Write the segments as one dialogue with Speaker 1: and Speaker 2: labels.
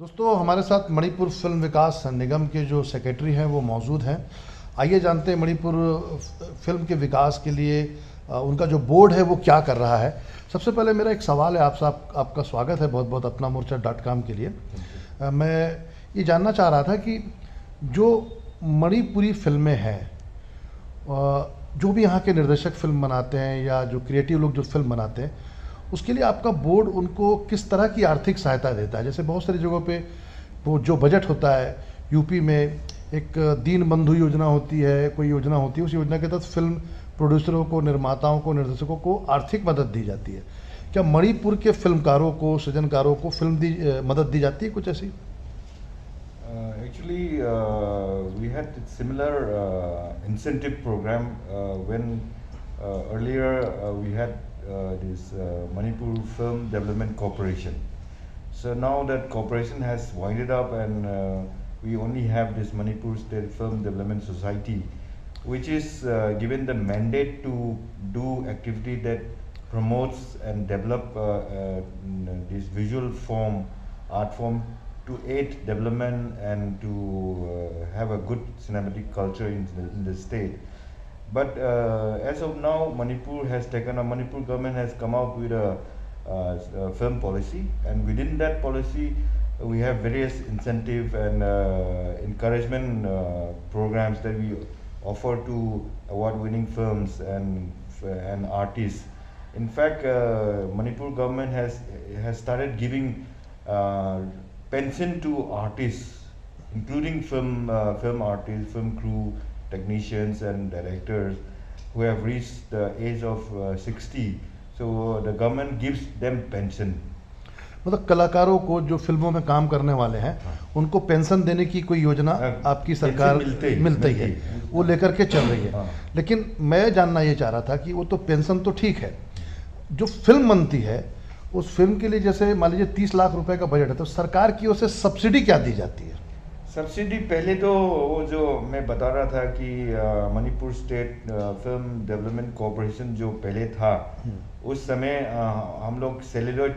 Speaker 1: दोस्तों हमारे साथ मणिपुर फिल्म विकास निगम के जो सेक्रेटरी हैं वो मौजूद हैं। आइए जानते हैं मणिपुर फिल्म के विकास के लिए उनका जो बोर्ड है वो क्या कर रहा है। सबसे पहले मेरा एक सवाल है आपसे, आपका स्वागत है बहुत बहुत अपना मोर्चा.com के लिए। मैं ये जानना चाह रहा था कि जो मणिपुरी फिल्में हैं, जो भी यहाँ के निर्देशक फिल्म बनाते हैं या जो क्रिएटिव लोग जो फिल्म बनाते हैं, उसके लिए आपका बोर्ड उनको किस तरह की आर्थिक सहायता देता है। जैसे बहुत सारी जगहों पे वो जो बजट होता है, यूपी में एक दीन बंधु योजना होती है, कोई योजना होती है, उस योजना के तहत फिल्म प्रोड्यूसरों को, निर्माताओं को, निर्देशकों को आर्थिक मदद दी जाती है। क्या मणिपुर के फिल्मकारों को, सृजनकारों को मदद दी जाती है कुछ ऐसी?
Speaker 2: Actually, we had similar incentive program when earlier we had this Manipur Film Development Corporation. So now that corporation has winded up and we only have this Manipur State Film Development Society, which is given the mandate to do activity that promotes and develop this visual form, art form, to aid development and to have a good cinematic culture in the state. But as of now, Manipur government has come out with a film policy, and within that policy we have various incentive and encouragement programs that we offer to award-winning films and artists. In fact, Manipur government has started giving pension to artists, including film artists, film crew, technicians and directors who have reached the age of 60. So the government gives them pension.
Speaker 1: मतलब कलाकारों को जो फिल्मों में काम करने वाले हैं, उनको पेंशन देने की कोई योजना आपकी सरकार मिलती है, वो लेकर के चल रही है। लेकिन मैं जानना ये चाह रहा था कि वो तो पेंशन तो ठीक है, जो फिल्म बनती है उस फिल्म के लिए, जैसे मान लीजिए 30 लाख रुपए का बजट है, तो सरकार की ओर से सब्सिडी क्या दी जाती है?
Speaker 2: सब्सिडी पहले तो वो जो मैं बता रहा था कि Manipur state film development corporation जो पहले था, उस समय हम लोग सेलुलॉइड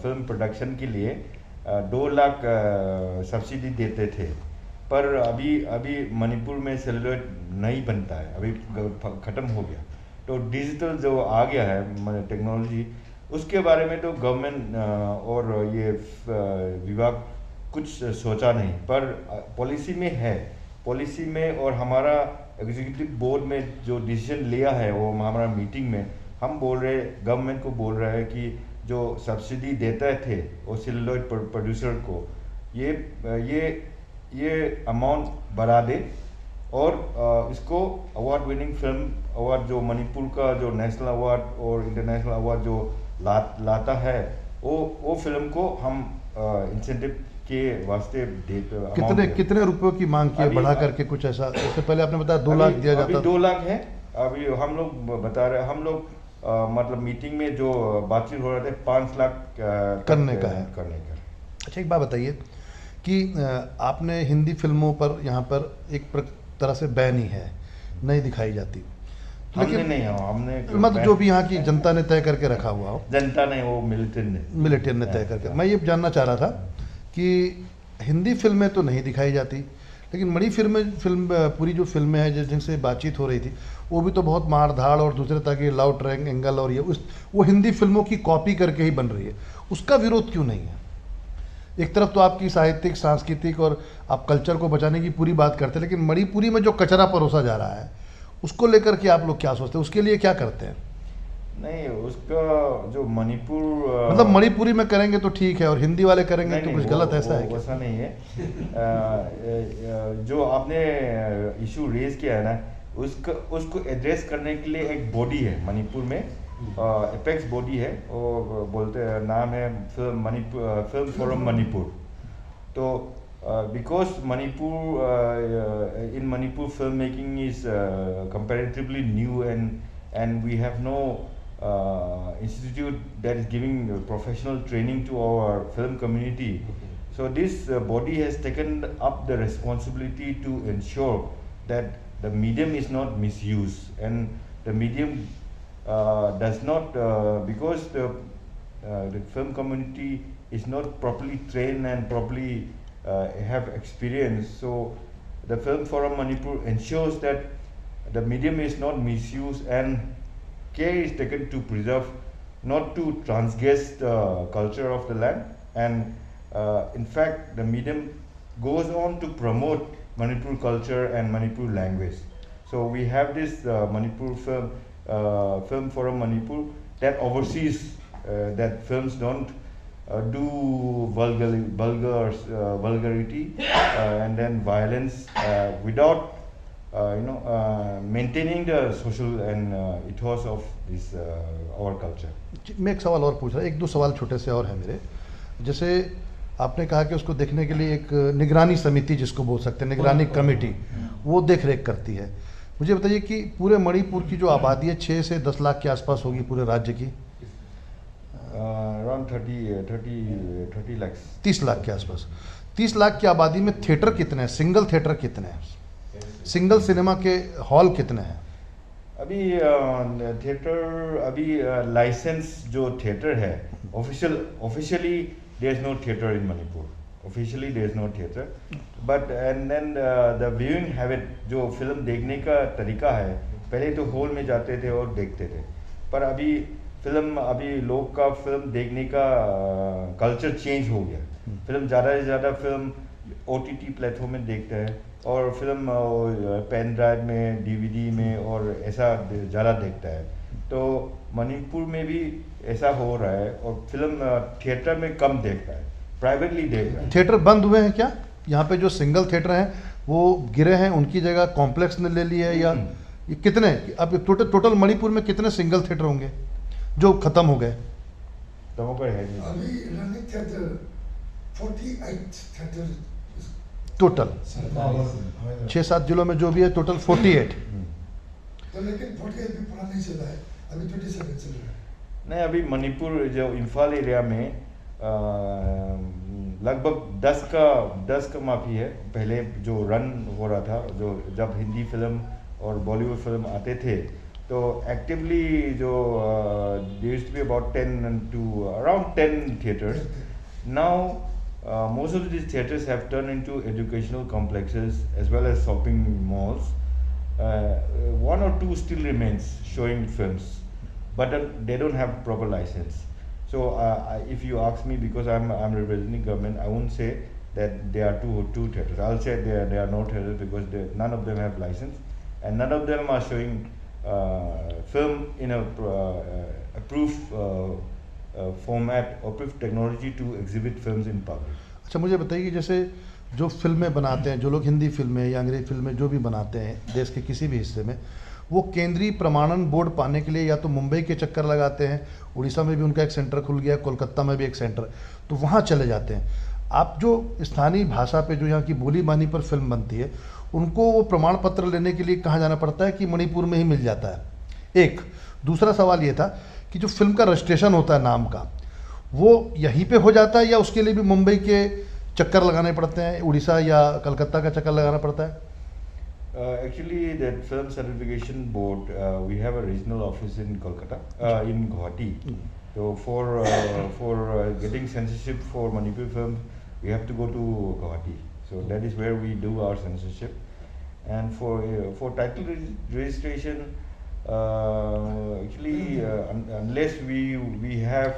Speaker 2: फिल्म प्रोडक्शन के लिए 2 लाख सब्सिडी देते थे। पर अभी मणिपुर में सेलुलॉइड नहीं बनता है, अभी ख़त्म हो गया। तो डिजिटल जो आ गया है टेक्नोलॉजी, उसके बारे में तो गवर्नमेंट और ये विभाग कुछ सोचा नहीं, पर पॉलिसी में है। पॉलिसी में और हमारा एग्जीक्यूटिव बोर्ड में जो डिसीजन लिया है, वो हमारा मीटिंग में हम बोल रहे, गवर्नमेंट को बोल रहे हैं कि जो सब्सिडी देते थे वो सेलुलॉइड प्रोड्यूसर को, ये अमाउंट बढ़ा दे और इसको अवार्ड विनिंग फिल्म अवार्ड जो मणिपुर का जो नेशनल अवार्ड और इंटरनेशनल अवार्ड जो लाता है, वो फिल्म को हम इंसेंटिव के वास्ते
Speaker 1: कितने रुपयों की मांग की है बढ़ा करके कुछ ऐसा? इससे पहले आपने बताया 2 लाख दिया जाता।
Speaker 2: 2 लाख है। अभी हम लोग बता रहे, हम लोग मतलब मीटिंग में जो बातचीत हो रहे थे 5 लाख
Speaker 1: करने का है। अच्छा, एक बात बताइए कि आपने हिंदी फिल्मों पर यहाँ पर एक तरह से बैन ही है, नहीं दिखाई जाती,
Speaker 2: लेकिन नहीं हो, हमने
Speaker 1: मतलब जो भी यहाँ की जनता ने तय करके रखा हुआ हो।
Speaker 2: जनता नहीं, वो मिलिट्री
Speaker 1: ने तय करके। मैं ये जानना चाह रहा था कि हिंदी फिल्में तो नहीं दिखाई जाती, लेकिन मणि फिल्म पूरी जो फिल्में हैं जिनसे बातचीत हो रही थी, वो भी तो बहुत मारधाड़ और दूसरे तरह के लव ट्रायंगल और वो हिंदी फिल्मों की कॉपी करके ही बन रही है। उसका विरोध क्यों नहीं है? एक तरफ तो आपकी साहित्यिक, सांस्कृतिक और आप कल्चर को बचाने की पूरी बात करते हैं, लेकिन मणिपुरी में जो कचरा परोसा जा रहा है उसको लेकर के आप लोग क्या सोचते हैं? उसके लिए क्या करते हैं?
Speaker 2: नहीं, उसका जो मणिपुर
Speaker 1: मतलब मणिपुरी में करेंगे तो ठीक है और हिंदी वाले करेंगे तो कुछ गलत ऐसा है?
Speaker 2: ऐसा नहीं है। जो आपने इशू रेज किया है ना, उसको एड्रेस करने के लिए एक बॉडी है मणिपुर में, एपेक्स बॉडी है, और बोलते हैं, नाम है फिल्म फोरम मणिपुर। तो because in Manipur filmmaking is comparatively new and we have no institute that is giving professional training to our film community. So this body has taken up the responsibility to ensure that the medium is not misused and the medium does not, because the film community is not properly trained and properly have experience. So the Film Forum Manipur ensures that the medium is not misused and care is taken to preserve, not to transgress the culture of the land. And in fact, the medium goes on to promote Manipur culture and Manipur language. So we have this Manipur Film Forum Manipur that oversees that films don't do vulgarity and then violence without maintaining the social and ethos of this our culture.
Speaker 1: मैं एक सवाल और पूछ रहा, एक दो सवाल छोटे से और हैं मेरे। जैसे आपने कहा कि उसको देखने के लिए एक निगरानी समिति, जिसको बोल सकते हैं निगरानी कमेटी, वो देख रेख करती है। मुझे बताइए कि पूरे मणिपुर की जो आबादी है 6 से 10 लाख के आसपास होगी पूरे राज्य की?
Speaker 2: Around 30 lakhs.
Speaker 1: 30 लाख के आसपास। 30 लाख की आबादी में थिएटर कितने हैं, सिंगल थिएटर कितने हैं, सिंगल सिनेमा के हॉल कितने हैं?
Speaker 2: अभी थिएटर अभी लाइसेंस जो थिएटर है officially there is no theatre in Manipur, officially there is no theatre, but and then the viewing habit, जो फिल्म देखने का तरीका है, पहले तो हॉल में जाते थे और देखते थे, पर अभी लोग का फिल्म देखने का कल्चर चेंज हो गया। फिल्म ज़्यादा से ज़्यादा फिल्म OTT प्लेटफॉर्म में देखते हैं और फिल्म पेन ड्राइव में, DVD में और ऐसा ज़्यादा देखता है। तो मणिपुर में भी ऐसा हो रहा है और फिल्म थिएटर में कम देखता है, प्राइवेटली देख रहा है।
Speaker 1: थिएटर बंद हुए हैं क्या? यहाँ पे जो सिंगल थिएटर हैं वो गिरे हैं, उनकी जगह कॉम्प्लेक्स ने ले ली है, या ये कितने, अब टोटल मणिपुर में कितने सिंगल थिएटर होंगे जो खत्म हो गए?
Speaker 3: अभी रनिंग थिएटर 48 थिएटर
Speaker 1: टोटल 6-7 जिलों में जो भी है टोटल 48।
Speaker 3: तो लेकिन 48 भी पूरा नहीं चला है, अभी 27 चल रहा है।
Speaker 2: नहीं, अभी मणिपुर जो इम्फाल एरिया में लगभग 10 का माफी है। पहले जो रन हो रहा था, जो जब हिंदी फिल्म और बॉलीवुड फिल्म आते थे, तो एक्टिवली जो there used to be about 10 to around 10 theaters. Now most of these theaters have turned into educational complexes as well as shopping malls. One or two still remains showing films, but they don't have proper license. So if you ask me, because I'm representing government, I won't say that there are two theaters. I'll say there are no theaters because none of them have license, and none of them are showing film in a approved format or approved technology to exhibit films in public.
Speaker 1: अच्छा, मुझे बताइए कि जैसे जो फिल्में बनाते हैं, जो लोग हिंदी फिल्में या अंग्रेजी फिल्में जो भी बनाते हैं देश के किसी भी हिस्से में, वो केंद्रीय प्रमाणन बोर्ड पाने के लिए या तो मुंबई के चक्कर लगाते हैं, उड़ीसा में भी उनका एक सेंटर खुल गया, कोलकाता में भी एक सेंटर, तो वहाँ चले जाते हैं। आप जो स्थानीय भाषा पे जो यहाँ की बोली बानी पर फिल्म बनती है, उनको वो प्रमाण पत्र लेने के लिए कहाँ जाना पड़ता है कि मणिपुर में ही मिल जाता है? एक दूसरा सवाल ये था कि जो फिल्म का रजिस्ट्रेशन होता है नाम का, वो यहीं पे हो जाता है या उसके लिए भी मुंबई के चक्कर लगाने पड़ते हैं, उड़ीसा या कलकत्ता का चक्कर लगाना पड़ता है?
Speaker 2: Actually, that film certification board, we have a regional office in Kolkata, in Guwahati. So for getting censorship for Manipur films, we have to go to Guwahati. So that is where we do our censorship. And for title registration, actually, unless we have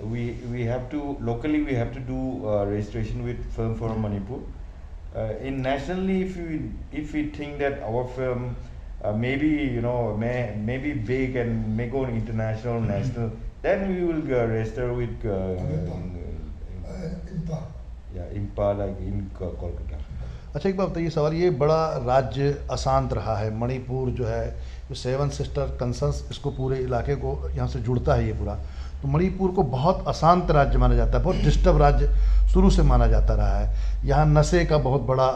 Speaker 2: we have to locally we have to do registration with Film Forum Manipur. In nationally, if we think that our film maybe may be big and may go international, national, then we will register with IMPA, like in Kolkata.
Speaker 1: अच्छा, एक बात बताइए, सवाल ये, बड़ा राज्य अशांत रहा है मणिपुर जो है, जो 7 सिस्टर कंसर्न्स इसको पूरे इलाके को यहाँ से जुड़ता है ये पूरा, तो मणिपुर को बहुत अशांत राज्य माना जाता है, बहुत डिस्टर्ब राज्य शुरू से माना जाता रहा है। यहाँ नशे का बहुत बड़ा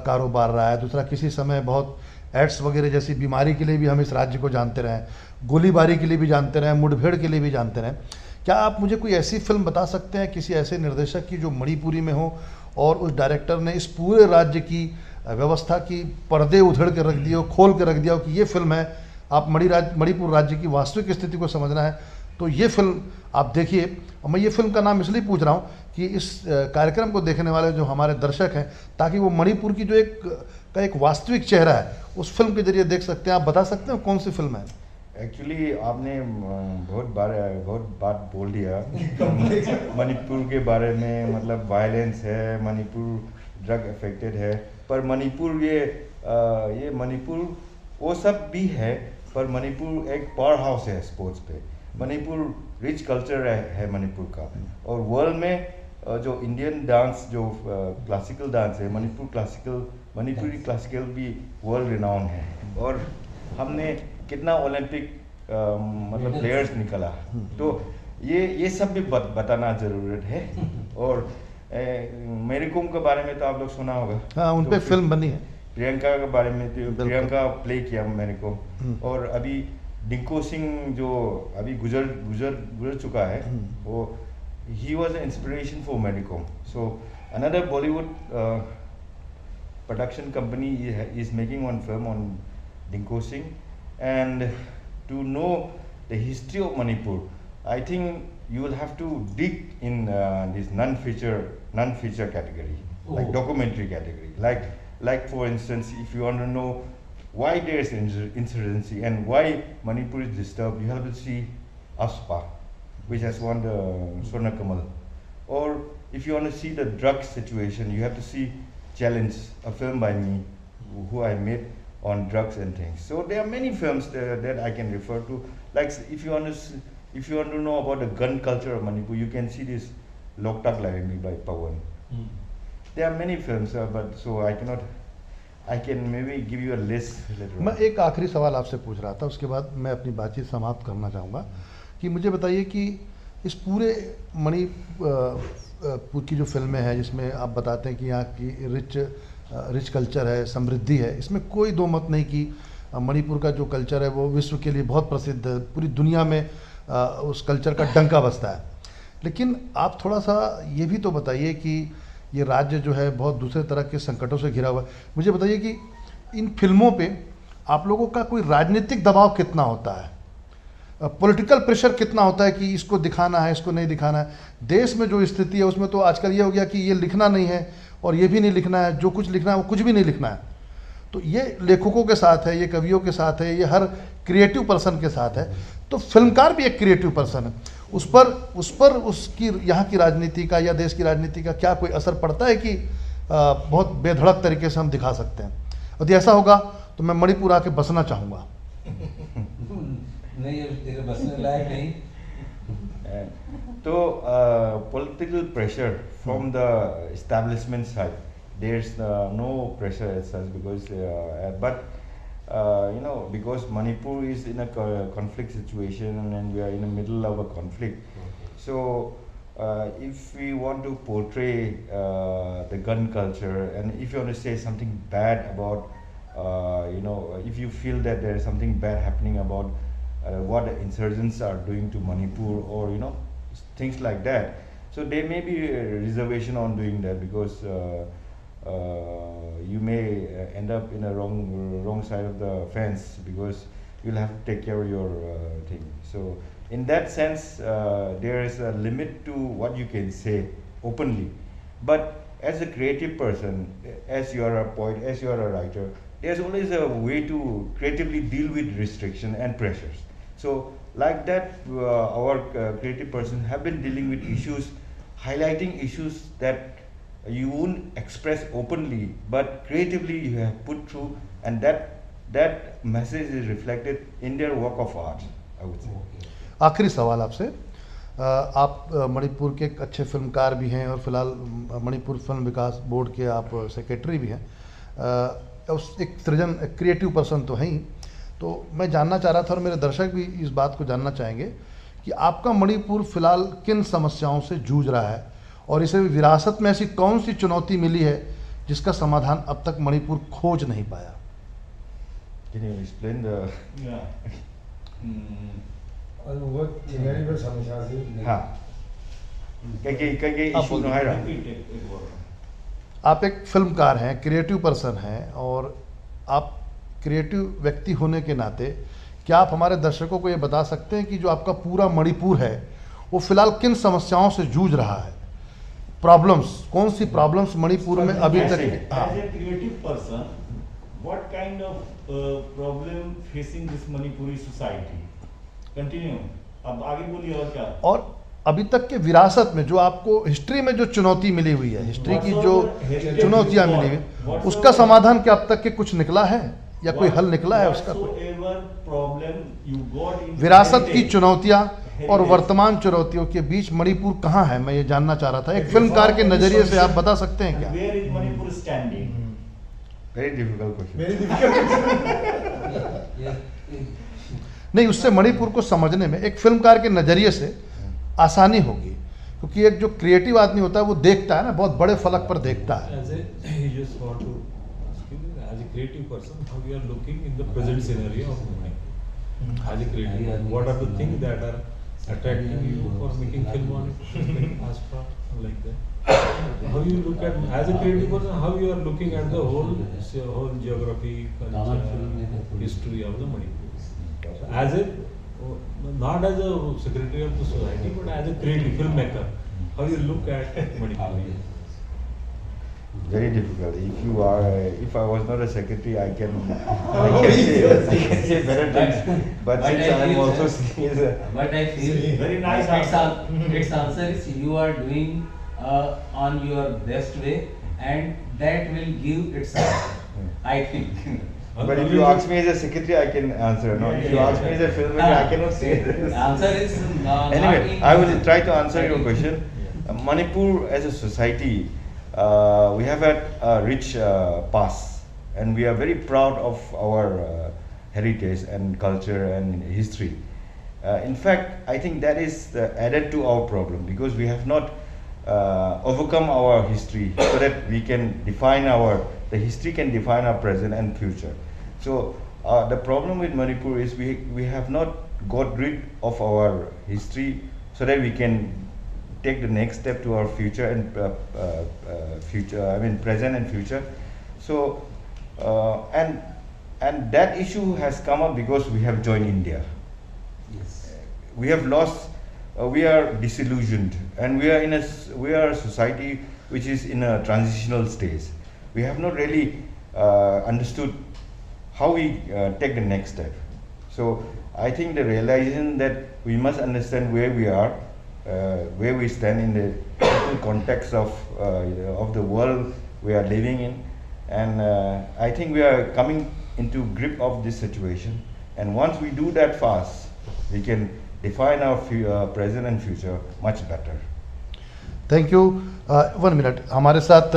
Speaker 1: कारोबार रहा है। दूसरा, किसी समय बहुत एड्स वगैरह जैसी बीमारी के लिए भी हम इस राज्य को जानते रहे, गोलीबारी के लिए भी जानते रहे, मुठभेड़ के लिए भी जानते रहे। क्या आप मुझे कोई ऐसी फिल्म बता सकते हैं किसी ऐसे निर्देशक की जो मणिपुरी में हो और उस डायरेक्टर ने इस पूरे राज्य की व्यवस्था की पर्दे उधड़ के रख दिए हो, खोल के रख दिया हो कि ये फिल्म है, आप मणिपुर राज्य की वास्तविक स्थिति को समझना है तो ये फिल्म आप देखिए। और मैं ये फिल्म का नाम इसलिए पूछ रहा हूँ कि इस कार्यक्रम को देखने वाले जो हमारे दर्शक हैं, ताकि वो मणिपुर की जो एक वास्तविक चेहरा है उस फिल्म के जरिए देख सकते हैं। आप बता सकते हैं कौन सी फिल्म है?
Speaker 2: एक्चुअली आपने बहुत बात बोल दिया मणिपुर के बारे में, मतलब वायलेंस है, मणिपुर ड्रग अफेक्टेड है, पर मणिपुर ये मणिपुर वो सब भी है, पर मणिपुर एक पावर हाउस है स्पोर्ट्स पे। मणिपुर रिच कल्चर है मणिपुर का, और वर्ल्ड में जो इंडियन डांस जो क्लासिकल डांस है, मणिपुरी क्लासिकल भी वर्ल्ड रिनाउंड है। और हमने कितना ओलंपिक मतलब प्लेयर्स निकला, तो ये सब भी बताना ज़रूरत है। और मेरी कोम के बारे में तो आप लोग सुना होगा।
Speaker 1: हाँ, उन पे फिल्म बनी है।
Speaker 2: प्रियंका के बारे में तो प्रियंका प्ले किया मेरे को। और अभी डिंको सिंह जो अभी गुजर चुका है, वो he was an inspiration for Medicom. So another Bollywood production company is making one film on Dinko Singh, and to know the history of Manipur, I think you will have to dig in this non-feature category, like documentary category. Like for instance, if you want to know why there is insurgency and why Manipur is disturbed, you have to see ASPA, which has won the Swarna Kamal. Or if you want to see the drug situation, you have to see Challenge, a film by me, who I made on drugs and things. So there are many films that I can refer to. Like if you want to know about the gun culture of Manipur, you can see this Loktak Laimi by Pawan. There are many films, but so I can maybe give you a list later on.
Speaker 1: मैं एक आखिरी सवाल आपसे पूछ रहा था, उसके बाद मैं अपनी बातचीत समाप्त करना चाहूँगा कि मुझे बताइए कि इस पूरे मणिपुर की जो फिल्में हैं, जिसमें आप बताते हैं कि यहाँ की रिच कल्चर है, समृद्धि है, इसमें कोई दो मत नहीं कि मणिपुर का जो कल्चर है वो विश्व के लिए बहुत प्रसिद्ध है, पूरी दुनिया में उस कल्चर का डंका बजता है। लेकिन आप थोड़ा सा ये भी तो बताइए कि ये राज्य जो है बहुत दूसरे तरह के संकटों से घिरा हुआ है। मुझे बताइए कि इन फिल्मों पे आप लोगों का कोई राजनीतिक दबाव कितना होता है, पॉलिटिकल प्रेशर कितना होता है कि इसको दिखाना है, इसको नहीं दिखाना है? देश में जो स्थिति है उसमें तो आजकल ये हो गया कि ये लिखना नहीं है और ये भी नहीं लिखना है, जो कुछ लिखना है वो कुछ भी नहीं लिखना है। तो ये लेखकों के साथ है, ये कवियों के साथ है, ये हर क्रिएटिव पर्सन के साथ है। तो फिल्मकार भी एक क्रिएटिव पर्सन है, उस पर उसकी यहाँ की राजनीति का या देश की राजनीति का क्या कोई असर पड़ता है कि बहुत बेधड़क तरीके से हम दिखा सकते हैं? यदि ऐसा होगा तो मैं मणिपुर आके बसना चाहूँगा।
Speaker 4: नहीं, तेरे बसने लायक नहीं।
Speaker 2: तो political pressure from the establishment side, there's no pressure as such, because you know, because Manipur is in a conflict situation and we are in the middle of a conflict. So if we want to portray the gun culture, and if you want to say something bad about you know, if you feel that there is something bad happening about what the insurgents are doing to Manipur, or you know, things like that, so there may be a reservation on doing that, because you may end up in a wrong side of the fence, because you'll have to take care of your thing. So in that sense, there is a limit to what you can say openly. But as a creative person, as you are a poet, as you are a writer, there's always a way to creatively deal with restriction and pressures. So like that, our creative person have been dealing with issues, highlighting issues that you won't express openly, but creatively you have put through, and that message is reflected in their work of art, I would say.
Speaker 1: आखिरी सवाल आपसे, आप मणिपुर के एक अच्छे फिल्मकार भी हैं और फिलहाल मणिपुर फिल्म विकास बोर्ड के आप सेक्रेटरी भी हैं, उस एक क्रिएटिव पर्सन तो हैं ही। तो मैं जानना चाह रहा था, और मेरे दर्शक भी इस बात को जानना चाहेंगे कि आपका मणिपुर फिलहाल किन समस्याओं से जूझ रहा है, और इसे विरासत में ऐसी कौन सी चुनौती मिली है जिसका समाधान अब तक मणिपुर खोज नहीं पाया?
Speaker 2: Can you explain the?
Speaker 3: और वो मेरी भी समस्या थी।
Speaker 2: हाँ, कई इशू न है।
Speaker 1: आप एक फिल्मकार हैं, क्रिएटिव पर्सन हैं, और आप क्रिएटिव व्यक्ति होने के नाते क्या आप हमारे दर्शकों को ये बता सकते हैं कि जो आपका पूरा मणिपुर है वो फिलहाल किन समस्याओं से जूझ रहा है? प्रॉब्लम्स, कौन सी प्रॉब्लम्स मणिपुर में अभी तक? हाँ।
Speaker 5: As a creative person, what kind of problem facing this Manipuri society? Continue. अब आगे बोलिए और क्या?
Speaker 1: और अभी तक के विरासत में जो आपको हिस्ट्री में जो चुनौती मिली हुई है, हिस्ट्री की जो चुनौतियां मिली हुई है, उसका समाधान क्या अब तक के कुछ निकला है या कोई हल निकला है उसका?
Speaker 5: Whatsoever problem you got in
Speaker 1: विरासत की
Speaker 5: heritage,
Speaker 1: चुनौतियां और वर्तमान चुनौतियों के बीच मणिपुर कहाँ है, मैं ये जानना चाह रहा था। एक फिल्मकार के नजरिए से आप बता सकते हैं क्या?
Speaker 5: where is Manipur standing?
Speaker 2: Very difficult question.
Speaker 3: Very difficult.
Speaker 1: नहीं, उससे मणिपुर को समझने में एक फिल्मकार के नज़रिए से आसानी होगी, क्योंकि एक जो क्रिएटिव आदमी होता है वो देखता है ना, बहुत बड़े फलक पर देखता है।
Speaker 6: As a, you just want to ask you, as a creative person, how you are looking in the present scenario of Mumbai? As a creative, what are the things that are attracting you for making film on it, Astra, like that? How you look at, as a creative person, how you are looking at the whole geography, culture, history of the Manipur? So as a, not as a secretary of the society, but as a creative filmmaker, how you look at Manipur?
Speaker 2: Very difficult. If I was not a secretary, I can say better things. But since I am also seen as a
Speaker 7: But I feel
Speaker 5: Very nice
Speaker 7: its answer is you are doing on your best way, and that will give its answer, I think.
Speaker 2: But if you ask me as a secretary, I can answer. No, if you ask me as a filmmaker, I cannot say this.
Speaker 7: Answer is not
Speaker 2: Anyway,
Speaker 7: in-
Speaker 2: I will try to answer your question. Manipur as a society, we have had a rich past, and we are very proud of our heritage and culture and history. In fact, I think that is added to our problem, because we have not overcome our history so that we can define the history can define our present and future. So the problem with Manipur is we have not got rid of our history so that we can take the next step to our future and present and future. So and that issue has come up because we have joined India.
Speaker 7: Yes.
Speaker 2: We have lost. We are disillusioned, and we are a society which is in a transitional stage. We have not really understood how we take the next step. So I think the realization that we must understand where we are, where we stand in the total context of the world we are living in, and I think we are coming into grip of this situation. And once we do that fast, we can define our present and future much better.
Speaker 1: Thank you. 1 minute, हमारे साथ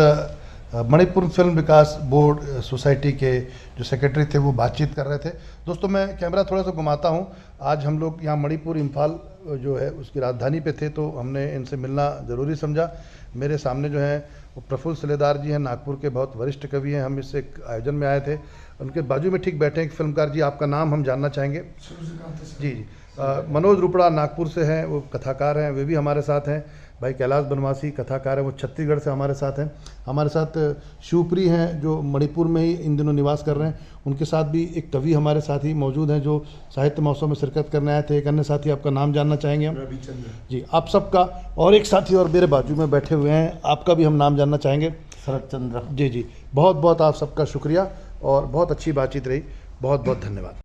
Speaker 1: Manipur film विकास board society के जो secretary थे वो बातचीत कर रहे थे। दोस्तों, मैं कैमरा थोड़ा सा घुमाता हूँ। आज हम लोग यहाँ मणिपुर इम्फाल जो है उसकी राजधानी पे थे, तो हमने इनसे मिलना ज़रूरी समझा। मेरे सामने जो है वो प्रफुल्ल सलेदार जी हैं, नागपुर के बहुत वरिष्ठ कवि हैं। हम इस एक आयोजन में आए थे, उनके बाजू में ठीक बैठे हैं एक फिल्मकार जी। आपका नाम हम जानना चाहेंगे? जी जी। मनोज रुपड़ा नागपुर से हैं, वो कथाकार हैं, वे भी हमारे साथ हैं। भाई कैलाश बनवासी कथाकार हैं, वो छत्तीसगढ़ से हमारे साथ हैं। हमारे साथ शिवप्री हैं जो मणिपुर में ही इन दिनों निवास कर रहे हैं। उनके साथ भी एक कवि हमारे साथ ही मौजूद हैं जो साहित्य महोत्सव में शिरकत करने आए थे। एक अन्य साथी, आपका नाम जानना चाहेंगे हम?
Speaker 3: रविचंद्र।
Speaker 1: जी, आप सबका। और एक साथी और मेरे बाजू में बैठे हुए हैं, आपका भी हम नाम जानना चाहेंगे?
Speaker 8: शरद चंद्र।
Speaker 1: जी जी, बहुत बहुत आप सबका शुक्रिया और बहुत अच्छी बातचीत रही। बहुत बहुत धन्यवाद।